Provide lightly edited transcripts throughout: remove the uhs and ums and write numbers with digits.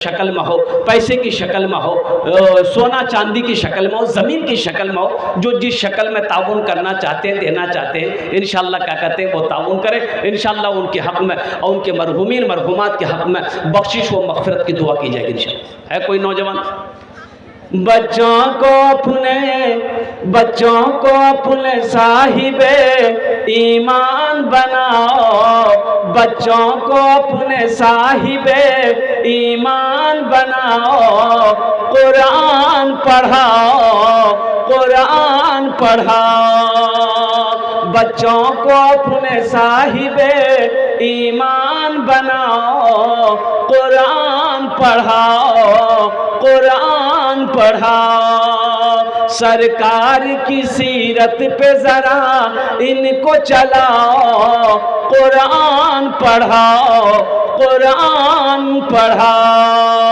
शक्ल में हो, पैसे की शक्ल में हो, सोना चांदी की शक्ल में हो, ज़मीन की शक्ल में हो, जो जिस शक्ल में ताउन करना चाहते हैं, देना चाहते हैं, इंशाअल्लाह क्या कहते हैं वो ताउन करें। इंशाअल्लाह उनके हक़ में और उनके मरहूमीन मरहूमात के हक़ में बख्शिश व मग़फ़िरत की दुआ की जाएगी इंशाअल्लाह। है कोई नौजवान? बच्चों को अपने साहिबे ईमान बनाओ, बच्चों को अपने साहिबे ईमान बनाओ, कुरान पढ़ाओ, कुरान पढ़ाओ, बच्चों को अपने साहिबे ईमान बनाओ, कुरान पढ़ाओ, कुरान पढ़ाओ, सरकार की सीरत पे जरा इनको चलाओ, कुरान पढ़ाओ, कुरान पढ़ाओ।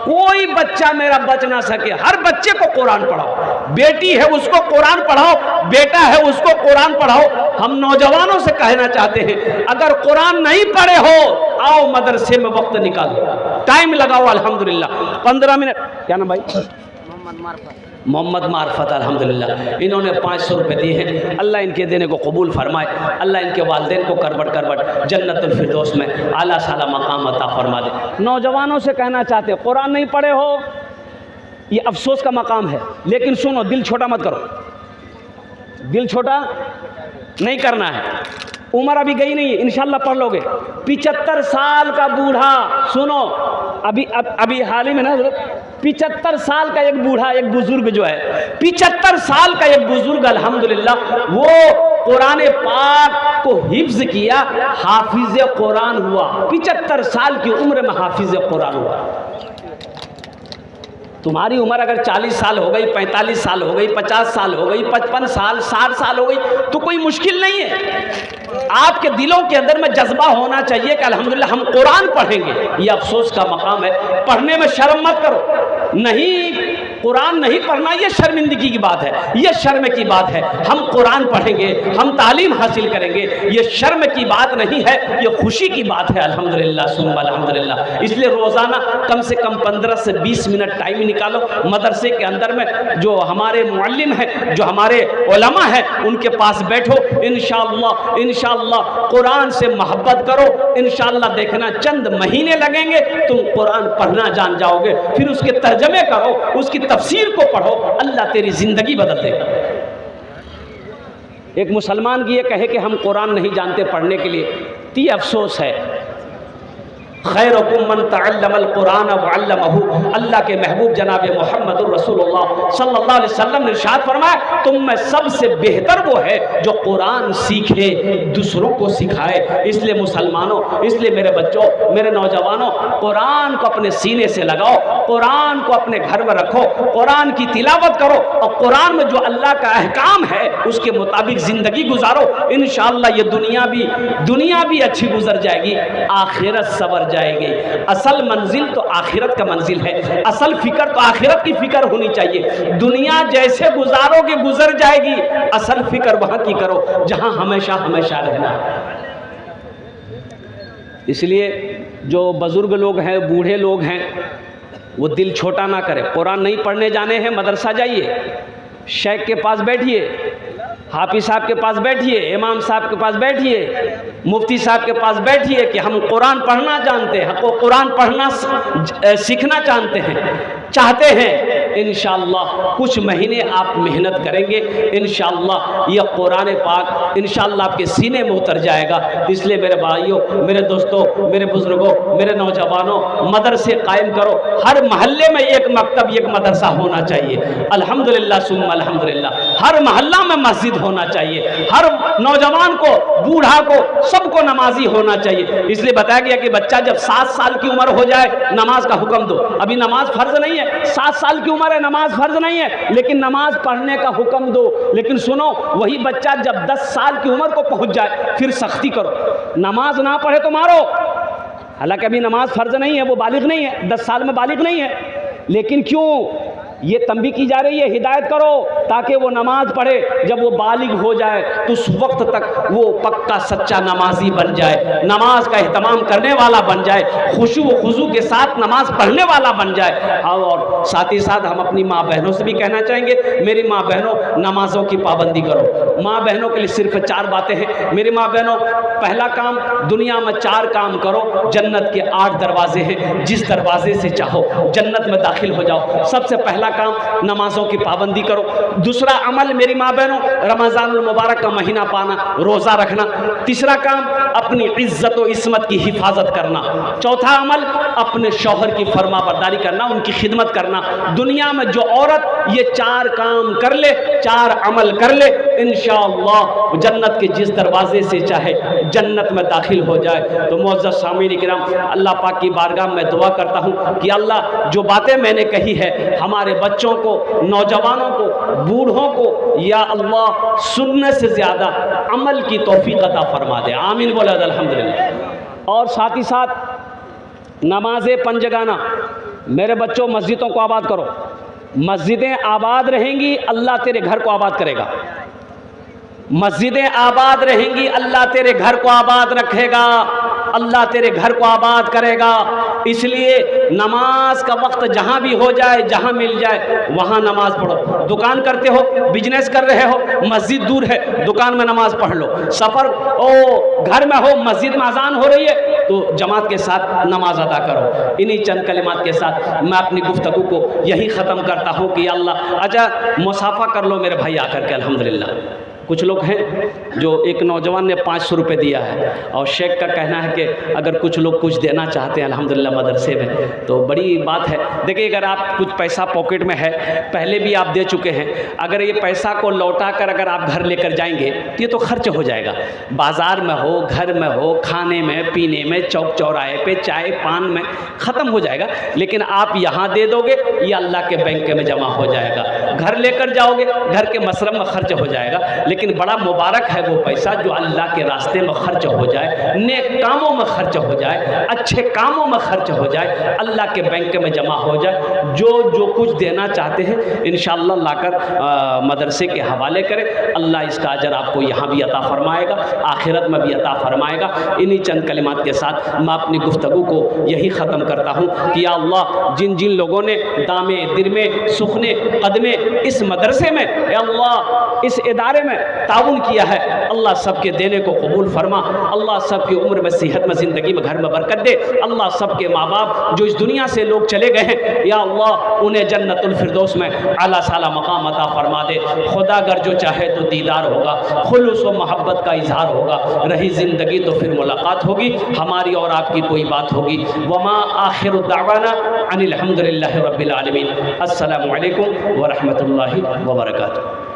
कोई बच्चा मेरा बच ना सके, हर बच्चे को कुरान पढ़ाओ। बेटी है उसको कुरान पढ़ाओ, बेटा है उसको कुरान पढ़ाओ। हम नौजवानों से कहना चाहते हैं, अगर कुरान नहीं पढ़े हो आओ मदरसे में वक्त निकालो, टाइम लगाओ। अल्हम्दुलिल्लाह 15 मिनट। क्या नाम भाई? मोहम्मद मार्फत। अल्हम्दुलिल्लाह इन्होंने 500 रुपये दिए हैं। अल्लाह इनके देने को कबूल फरमाए, अल्लाह इनके वालिदैन को करबट करबट जन्नतुल फिरदौस में आला साला मकाम अता फरमा दे। नौजवानों से कहना चाहते हैं, कुरान नहीं पढ़े हो ये अफसोस का मकाम है, लेकिन सुनो, दिल छोटा मत करो, दिल छोटा नहीं करना है। उम्र अभी गई नहीं है, इंशाल्लाह पढ़ लोगे। 75 साल का बूढ़ा, सुनो अभी हाल ही में ना 75 साल का एक बूढ़ा, एक बुजुर्ग जो है 75 साल का एक बुजुर्ग, अल्हम्दुलिल्लाह वो कुरान पाक को हिफ्ज किया, हाफिज कुरान हुआ। 75 साल की उम्र में हाफिज कुरान हुआ। तुम्हारी उम्र अगर 40 साल हो गई, 45 साल हो गई, 50 साल हो गई, 55 साल, 60 साल हो गई तो कोई मुश्किल नहीं है। आपके दिलों के अंदर में जज्बा होना चाहिए कि अल्हम्दुलिल्लाह हम कुरान पढ़ेंगे। ये अफसोस का मकाम है, पढ़ने में शर्म मत करो। नहीं, कुरान नहीं पढ़ना ये शर्मिंदगी की बात है, ये शर्म की बात है। हम कुरान पढ़ेंगे, हम तालीम हासिल करेंगे, ये शर्म की बात नहीं है, ये खुशी की बात है। अल्हम्दुलिल्लाह सुम्मा अल्हम्दुलिल्लाह। इसलिए रोज़ाना कम से कम 15 से 20 मिनट टाइम निकालो। मदरसे के अंदर में जो हमारे मुअल्लिम हैं, जो हमारे उलमा हैं, उनके पास बैठो। इंशाअल्लाह इंशाअल्लाह कुरान से मोहब्बत करो। इंशाअल्लाह देखना चंद महीने लगेंगे, तुम कुरान पढ़ना जान जाओगे। फिर उसके तर्जमे करो, उसकी तफसीर को पढ़ो, अल्लाह तेरी जिंदगी बदल देगा। एक मुसलमान की ये कहे कि हम कुरान नहीं जानते पढ़ने के लिए, तो ये अफसोस है। खैरुकुम मन तअल्लमल कुरान व अल्लमहु। अल्लाह के महबूब जनाब मुहम्मदुर रसूलुल्लाह सल्लल्लाहु अलैहि वसल्लम ने इरशाद फरमाया, तुम में सबसे बेहतर वो है जो कुरान सीखे, दूसरों को सिखाए। इसलिए मुसलमानों, इसलिए मेरे बच्चों, मेरे नौजवानों, कुरान को अपने सीने से लगाओ, कुरान को अपने घर में रखो, कुरान की तिलावत करो और कुरान में जो अल्लाह का अहकाम है उसके मुताबिक ज़िंदगी गुजारो। इंशाअल्लाह ये दुनिया भी अच्छी गुजर जाएगी, आखिरत सवर जाएगी। असल मंजिल तो आखिरत का मंजिल है, असल फिक्र तो आखिरत की फिक्र होनी चाहिए। दुनिया जैसे गुजारोगे गुजर जाएगी, असल फिक्र वहां की करो जहां हमेशा हमेशा रहना। इसलिए जो बुजुर्ग लोग हैं, बूढ़े लोग हैं, वो दिल छोटा ना करें। कुरान नहीं पढ़ने जाने हैं, मदरसा जाइए, शेख के पास बैठिए, हाफिज साहब के पास बैठिए, इमाम साहब के पास बैठिए, मुफ्ती साहब के पास बैठिए कि हम कुरान पढ़ना जानते हैं, हमको कुरान पढ़ना सीखना चाहते हैं। इंशाअल्लाह कुछ महीने आप मेहनत करेंगे, इंशाअल्लाह यह कुरान पाक इंशाअल्लाह आपके सीने में उतर जाएगा। इसलिए मेरे भाइयों, मेरे दोस्तों, मेरे बुजुर्गों, मेरे नौजवानों, मदरसे कायम करो। हर मोहल्ले में एक मकतब, एक मदरसा होना चाहिए। अल्हम्दुलिल्लाह सुम्मा अल्हम्दुलिल्लाह। हर मोहल्ला में मस्जिद होना चाहिए, हर नौजवान को, बूढ़ा को, सबको नमाजी होना चाहिए। इसलिए बताया गया कि बच्चा जब 7 साल की उम्र हो जाए नमाज का हुक्म दो। अभी नमाज फर्ज नहीं है, 7 साल की उम्र है, नमाज फर्ज नहीं है, लेकिन नमाज पढ़ने का हुक्म दो। लेकिन सुनो, वही बच्चा जब 10 साल की उम्र को पहुंच जाए फिर सख्ती करो, नमाज ना पढ़े तो मारो। हालांकि अभी नमाज फर्ज नहीं है, वो बालिग नहीं है, 10 साल में बालिग नहीं है, लेकिन क्यों ये तंबी की जा रही है, हिदायत करो ताकि वो नमाज पढ़े। जब वो बालिग हो जाए तो उस वक्त तक वो पक्का सच्चा नमाजी बन जाए, नमाज का एहतमाम करने वाला बन जाए, खुशू व खुजू के साथ नमाज पढ़ने वाला बन जाए। और साथ ही साथ हम अपनी माँ बहनों से भी कहना चाहेंगे, मेरी माँ बहनों नमाजों की पाबंदी करो। माँ बहनों के लिए सिर्फ 4 बातें हैं मेरी माँ बहनों। पहला काम, दुनिया में 4 काम करो, जन्नत के 8 दरवाजे हैं, जिस दरवाजे से चाहो जन्नत में दाखिल हो जाओ। सबसे पहला काम नमाजों की पाबंदी करो। दूसरा अमल मेरी माँ बहनों, रमज़ानुल मुबारक का महीना पाना, रोज़ा रखना। तीसरा काम, अपनी इज्जत व इस्मत की हिफाजत करना। चौथा अमल, अपने शौहर की फरमाबरदारी करना, उनकी खिदमत करना। दुनिया में जो औरत ये 4 काम कर ले, 4 अमल कर ले, इंशाअल्लाह जन्नत के जिस दरवाजे से चाहे जन्नत में दाखिल हो जाए। तो मुअज़्ज़ज़ सामीन किराम, अल्लाह पाक की बारगाह में दुआ करता हूँ कि अल्लाह जो बातें मैंने कही है हमारे बच्चों को, नौजवानों को, बूढ़ों को या अल्लाह सुनने से ज़्यादा अमल की तौफीक अता फरमा दे। आमीन बोले अल्हम्दुलिल्लाह। और साथ ही साथ नमाज़ें पंजगाना, मेरे बच्चों मस्जिदों को आबाद करो। मस्जिदें आबाद रहेंगी, अल्लाह तेरे घर को आबाद करेगा। मस्जिदें आबाद रहेंगी, अल्लाह तेरे घर को आबाद रखेगा, अल्लाह तेरे घर को आबाद करेगा। इसलिए नमाज का वक्त जहाँ भी हो जाए, जहाँ मिल जाए वहाँ नमाज पढ़ो। दुकान करते हो, बिजनेस कर रहे हो, मस्जिद दूर है, दुकान में नमाज पढ़ लो। सफ़र घर में हो, मस्जिद में अजान हो रही है तो जमात के साथ नमाज अदा करो। इन्हीं चंद कलिमात के साथ मैं अपनी गुफ्तगू को यही ख़त्म करता हूँ कि अल्लाह अच्छा मुसाफा कर लो मेरे भाई आकर के। अल्हम्दुलिल्लाह कुछ लोग हैं जो एक नौजवान ने 500 रुपये दिया है और शेख का कहना है कि अगर कुछ लोग कुछ देना चाहते हैं अल्हम्दुलिल्लाह मदरसे में तो बड़ी बात है। देखिए अगर आप कुछ पैसा पॉकेट में है, पहले भी आप दे चुके हैं, अगर ये पैसा को लौटा कर अगर आप घर लेकर जाएंगे तो ये तो खर्च हो जाएगा। बाज़ार में हो, घर में हो, खाने में, पीने में, चौक चौराहे पे, चाय पान में ख़त्म हो जाएगा। लेकिन आप यहाँ दे दोगे, ये अल्लाह के बैंक में जमा हो जाएगा। घर लेकर जाओगे, घर के मसरफ में खर्च हो जाएगा। लेकिन बड़ा मुबारक है वो पैसा जो अल्लाह के रास्ते में खर्च हो जाए, नेक कामों में खर्च हो जाए, अच्छे कामों में खर्च हो जाए, अल्लाह के बैंक में जमा हो जाए। जो कुछ देना चाहते हैं इंशाअल्लाह लाकर मदरसे के हवाले करें। अल्लाह इसका अजर आपको यहाँ भी अता फरमाएगा, आखिरत में भी अता फरमाएगा। इन्हीं चंद कलिमात के साथ मैं अपनी गुफ्तगू को यही ख़त्म करता हूँ कि या अल्लाह जिन जिन लोगों ने दामे दिरमे सुखने कदमे इस मदरसे में, या अल्लाह इस इदारे में ताउन किया है, अल्लाह सबके देने को कबूल फरमा। अल्लाह सबकी उम्र में, सेहत में, ज़िंदगी में, घर में बरकत दे। अल्लाह सबके माँ बाप जो इस दुनिया से लोग चले गए हैं, या अल्लाह उन्हें जन्नतुल फिरदौस में आला साला मकाम अता फरमा दे। खुदा अगर जो चाहे तो दीदार होगा, खुलूस व मोहब्बत का इजहार होगा। रही ज़िंदगी तो फिर मुलाकात होगी, हमारी और आपकी कोई बात होगी। वमा आखिरु दावाना अनिल हम्दुलिल्लाहि रब्बिल आलमीन। अस्सलामु अलैकुम व रहमतुल्लाहि व बरकातुहू।